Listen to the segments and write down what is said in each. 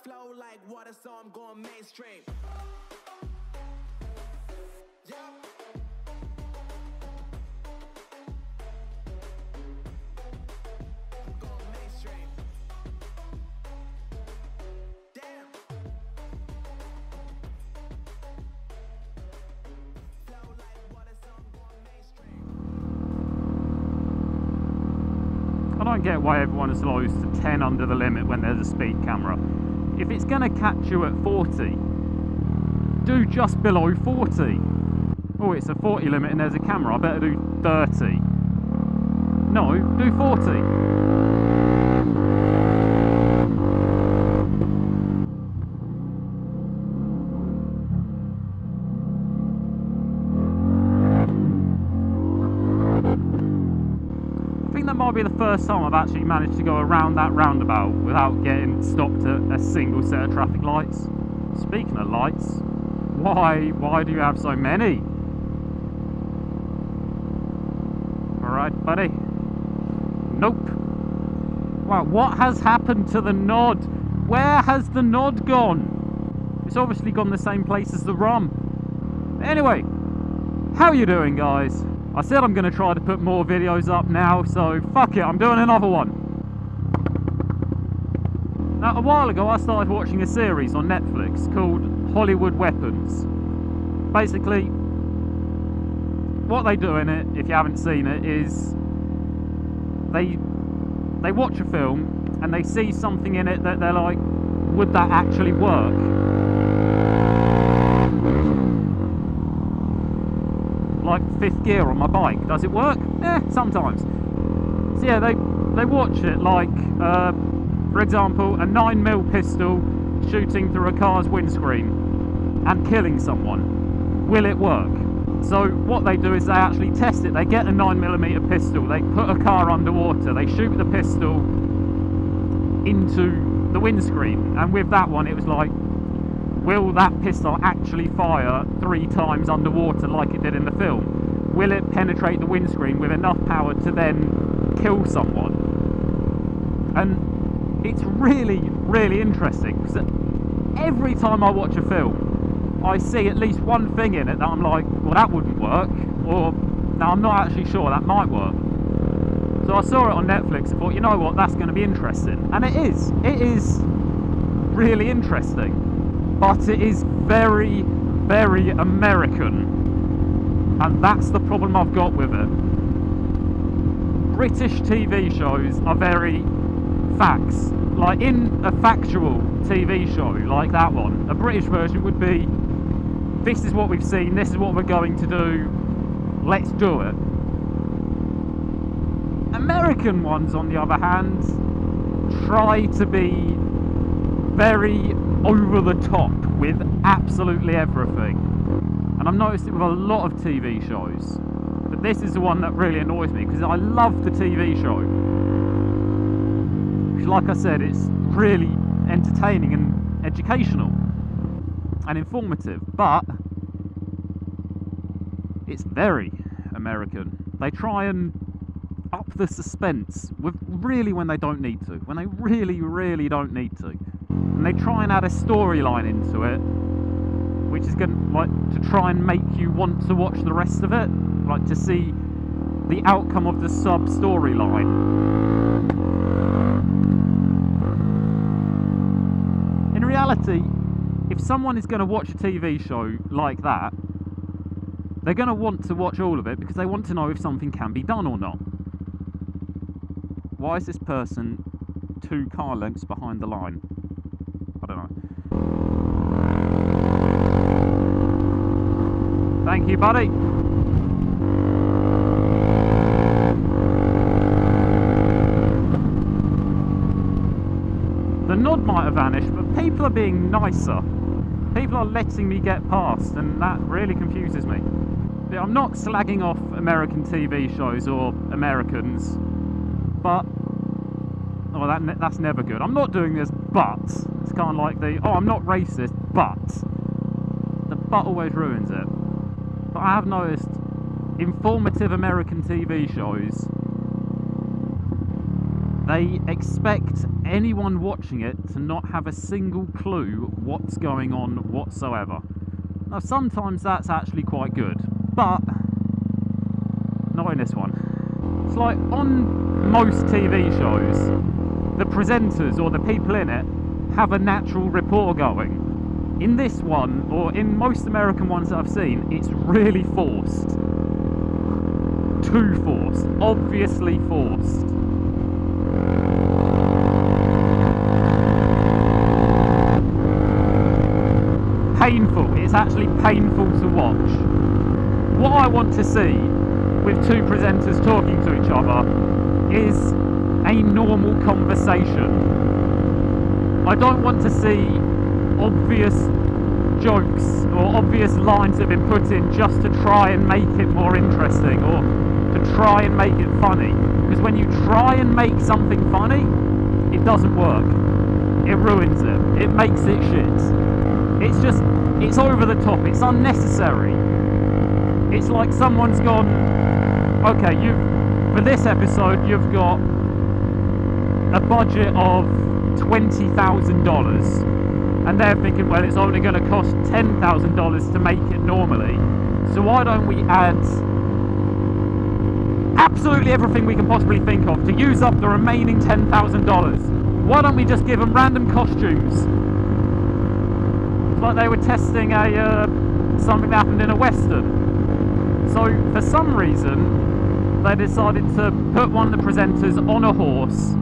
Flow like water, so I'm going mainstream. Yeah. I'm going mainstream. Damn. Flow like water, so I'm going mainstream. I don't get why everyone is slows to 10 under the limit when there's a speed camera. If it's going to catch you at 40, do just below 40. Oh, it's a 40 limit and there's a camera, I better do 30. No, do 40. I think that might be the first time I've actually managed to go around that roundabout without getting stopped at a single set of traffic lights. Speaking of lights, why do you have so many? Alright, buddy. Nope. Wow, what has happened to the nod? Where has the nod gone? It's obviously gone the same place as the rum. Anyway, how you doing, guys? I said I'm going to try to put more videos up now, so fuck it, I'm doing another one. Now, a while ago I started watching a series on Netflix called Hollywood Weapons. Basically, what they do in it, if you haven't seen it, is they watch a film and they see something in it that they're like, would that actually work? Like fifth gear on my bike, does it work? Sometimes. So yeah, they watch it like, for example, a 9mm pistol shooting through a car's windscreen and killing someone. Will it work? So what they do is they actually test it. They get a 9mm pistol, they put a car underwater, they shoot the pistol into the windscreen, and with that one it was like, will that pistol actually fire 3 times underwater like it did in the film? Will it penetrate the windscreen with enough power to then kill someone? And it's really, really interesting, because every time I watch a film, I see at least one thing in it that I'm like, well, that wouldn't work, or no, I'm not actually sure that might work. So I saw it on Netflix and thought, you know what, that's going to be interesting. And it is really interesting, but it is very, very American. And that's the problem I've got with it. British TV shows are very facts. Like in a factual TV show like that one, a British version would be, this is what we've seen, this is what we're going to do, let's do it. American ones, on the other hand, try to be very over the top with absolutely everything. And I've noticed it with a lot of TV shows. But this is the one that really annoys me, because I love the TV show. Like I said, it's really entertaining and educational and informative, but it's very American. They try and up the suspense with really when they don't need to, when they really, really don't need to. And they try and add a storyline into it, which is going to, like, to try and make you want to watch the rest of it, like to see the outcome of the sub storyline. In reality, if someone is going to watch a TV show like that, they're going to want to watch all of it because they want to know if something can be done or not. Why is this person 2 car lengths behind the line? I don't know. Thank you, buddy. The nod might have vanished, but people are being nicer. People are letting me get past, and that really confuses me. I'm not slagging off American TV shows or Americans, but oh, that's never good. I'm not doing this, but it's kind of like the, oh, I'm not racist, but the but always ruins it. But I have noticed informative American TV shows They expect anyone watching it to not have a single clue what's going on whatsoever. Now sometimes that's actually quite good, but not in this one. It's like on most TV shows, the presenters or the people in it have a natural rapport going. In this one, or in most American ones that I've seen, it's really forced. Too forced. Obviously forced. Painful. It's actually painful to watch. What I want to see with two presenters talking to each other is a normal conversation. I don't want to see obvious jokes or obvious lines that have been put in just to try and make it more interesting or to try and make it funny. Because when you try and make something funny, it doesn't work. It ruins it. It makes it shit. It's just, it's over the top. It's unnecessary. It's like someone's gone, okay, for this episode, you've got a budget of $20,000. And they're thinking, well, it's only going to cost $10,000 to make it normally. So why don't we add absolutely everything we can possibly think of to use up the remaining $10,000? Why don't we just give them random costumes? It's like they were testing something that happened in a Western. So for some reason, they decided to put one of the presenters on a horse.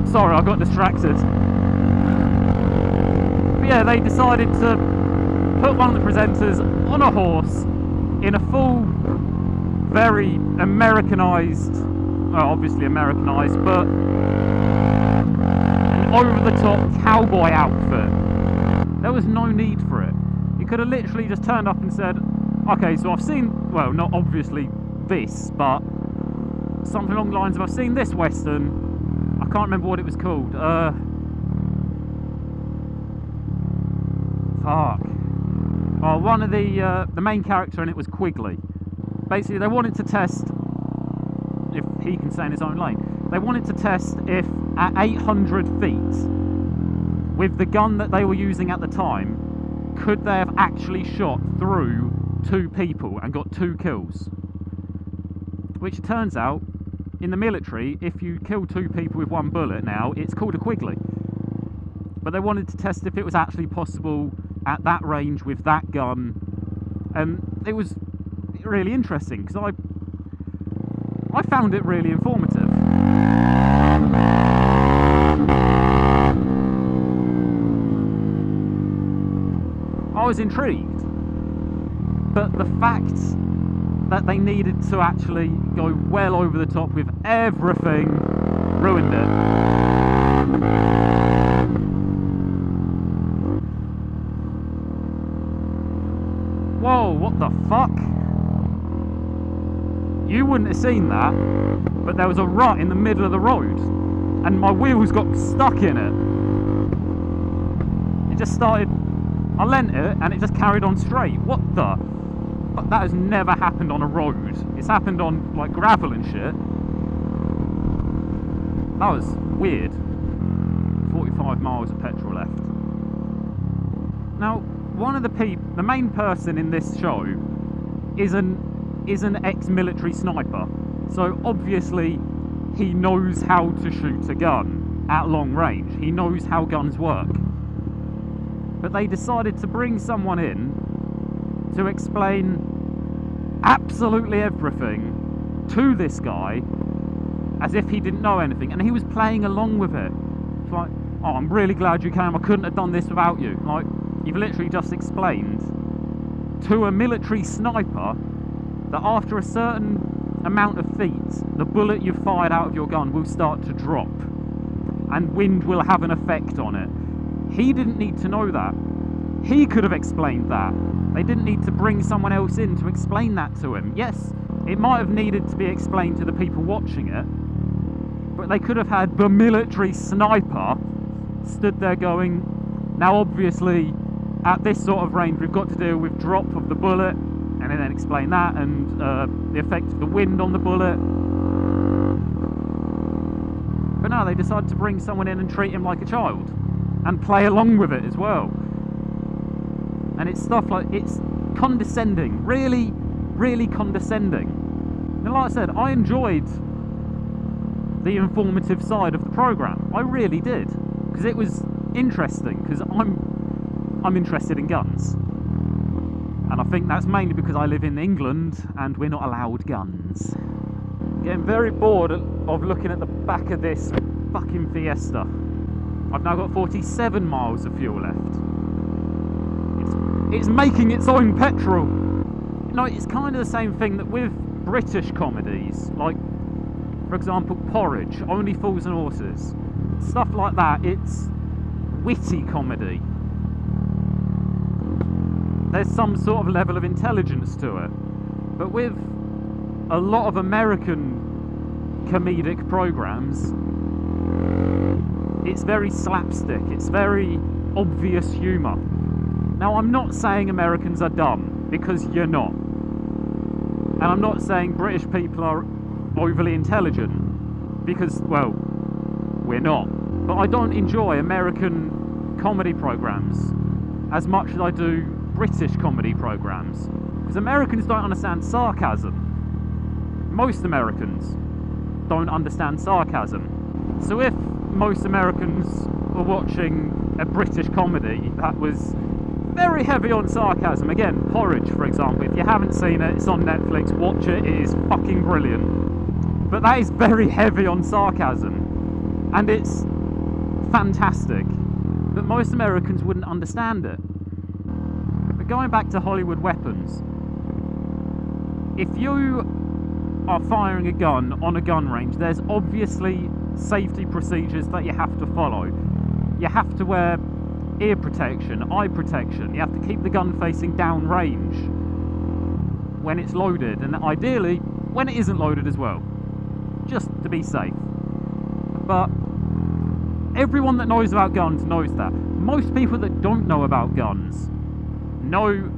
Sorry, I got distracted. But yeah, they decided to put one of the presenters on a horse in a full, very Americanized, well, obviously Americanized, but an over-the-top cowboy outfit. There was no need for it. You could have literally just turned up and said, okay, so I've seen, well, not obviously this, but something along the lines of, I've seen this Western. I can't remember what it was called. Fuck. Oh, one of the main character in it was Quigley. Basically, they wanted to test, if he can stay in his own lane, they wanted to test if at 800 feet, with the gun that they were using at the time, could they have actually shot through two people and got 2 kills? Which it turns out, in the military, if you kill 2 people with 1 bullet now, it's called a Quigley. But they wanted to test if it was actually possible at that range with that gun, and it was really interesting because I found it really informative. I was intrigued, but the fact that they needed to actually go well over the top with everything ruined it. Whoa, what the fuck? You wouldn't have seen that, but there was a rut in the middle of the road and my wheels got stuck in it. It just started, I lent it and it just carried on straight. What the? But that has never happened on a road. It's happened on like gravel and shit. That was weird. 45 miles of petrol left. Now, one of the main person in this show is an ex-military sniper. So obviously he knows how to shoot a gun at long range. He knows how guns work. But they decided to bring someone in to explain absolutely everything to this guy as if he didn't know anything, and he was playing along with it. It's like, oh, I'm really glad you came, I couldn't have done this without you. Like, you've literally just explained to a military sniper that after a certain amount of feet, the bullet you've fired out of your gun will start to drop. and wind will have an effect on it. He didn't need to know that. He could have explained that. They didn't need to bring someone else in to explain that to him. Yes, it might have needed to be explained to the people watching it, but they could have had the military sniper stood there going, now obviously at this sort of range we've got to deal with drop of the bullet, and then explain that, and the effect of the wind on the bullet. But no, they decided to bring someone in and treat him like a child and play along with it as well. And it's stuff like, it's condescending, really, really condescending. And like I said, I enjoyed the informative side of the program. I really did, because it was interesting, because I'm interested in guns. And I think that's mainly because I live in England and we're not allowed guns. Getting very bored of looking at the back of this fucking Fiesta. I've now got 47 miles of fuel left. It's making its own petrol. You know, it's kind of the same thing that with British comedies, like, for example, Porridge, Only Fools and Horses. Stuff like that, it's witty comedy. There's some sort of level of intelligence to it. But with a lot of American comedic programs, it's very slapstick, it's very obvious humour. Now, I'm not saying Americans are dumb, because you're not. And I'm not saying British people are overly intelligent, because, well, we're not. But I don't enjoy American comedy programs as much as I do British comedy programs, because Americans don't understand sarcasm. Most Americans don't understand sarcasm. So if most Americans were watching a British comedy that was very heavy on sarcasm, again, Porridge for example, if you haven't seen it, it's on Netflix, watch it, it is fucking brilliant. But that is very heavy on sarcasm, and it's fantastic, but most Americans wouldn't understand it. Going back to Hollywood weapons, if you are firing a gun on a gun range, there's obviously safety procedures that you have to follow. You have to wear ear protection, eye protection, you have to keep the gun facing down range when it's loaded, and ideally when it isn't loaded as well, just to be safe. But everyone that knows about guns knows that. Most people that don't know about guns know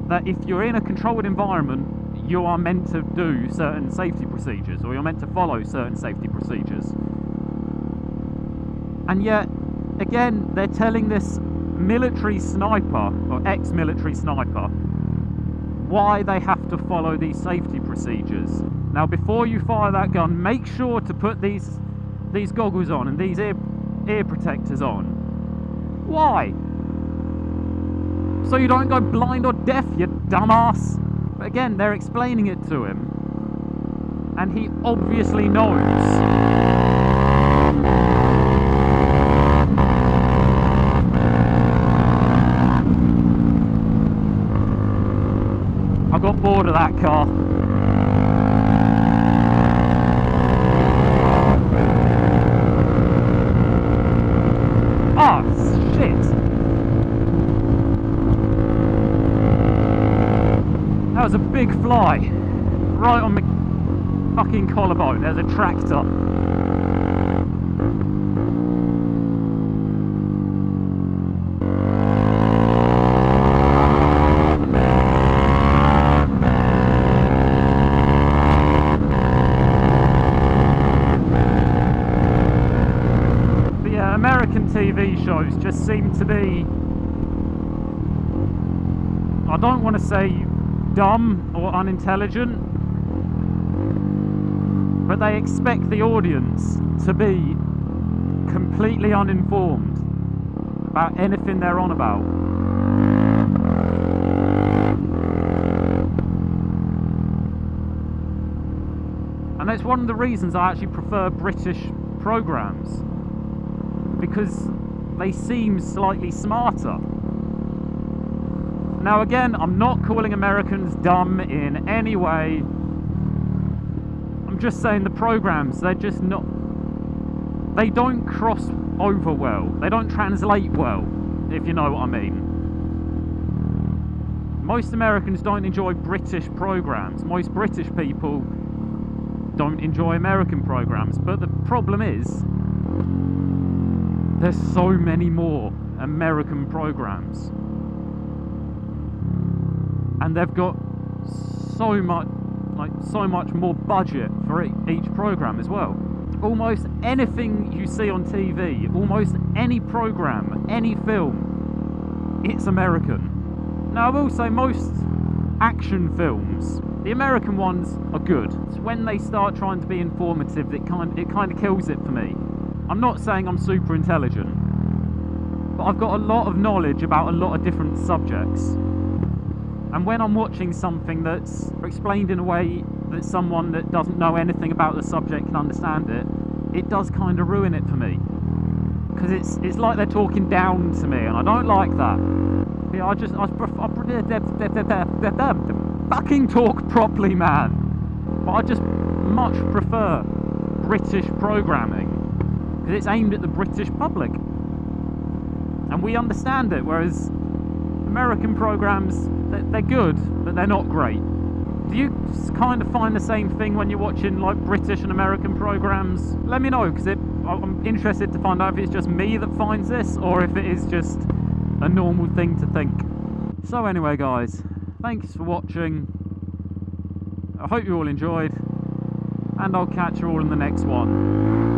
that if you're in a controlled environment, you are meant to do certain safety procedures, or you're meant to follow certain safety procedures. And yet, again, they're telling this military sniper, or ex-military sniper, why they have to follow these safety procedures. Now, before you fire that gun, make sure to put these goggles on and these ear protectors on. Why? So you don't go blind or deaf, you dumbass. But again, they're explaining it to him, and he obviously knows. I got bored of that car. Ah, shit. That was a big fly, right on my fucking collarbone. There's a tractor. But yeah, American TV shows just seem to be, I don't want to say dumb or unintelligent, but they expect the audience to be completely uninformed about anything they're on about. And that's one of the reasons I actually prefer British programs, because they seem slightly smarter. Now again, I'm not calling Americans dumb in any way. I'm just saying the programs, they're just not... they don't cross over well. They don't translate well, if you know what I mean. Most Americans don't enjoy British programs. Most British people don't enjoy American programs. But the problem is, there's so many more American programs. And they've got so much more budget for each program as well. Almost anything you see on TV, almost any program, any film, it's American. Now I will say most action films, the American ones are good. It's when they start trying to be informative that it kind of kills it for me. I'm not saying I'm super intelligent, but I've got a lot of knowledge about a lot of different subjects. And when I'm watching something that's explained in a way that someone that doesn't know anything about the subject can understand it, it does kind of ruin it for me. Because it's like they're talking down to me, and I don't like that. Yeah, I fucking talk properly, man. But I just much prefer British programming, because it's aimed at the British public. And we understand it, whereas American programs, they're good, but they're not great. Do you kind of find the same thing when you're watching like British and American programs? Let me know, because I'm interested to find out if it's just me that finds this, or if it is just a normal thing to think. So anyway guys, thanks for watching. I hope you all enjoyed, and I'll catch you all in the next one.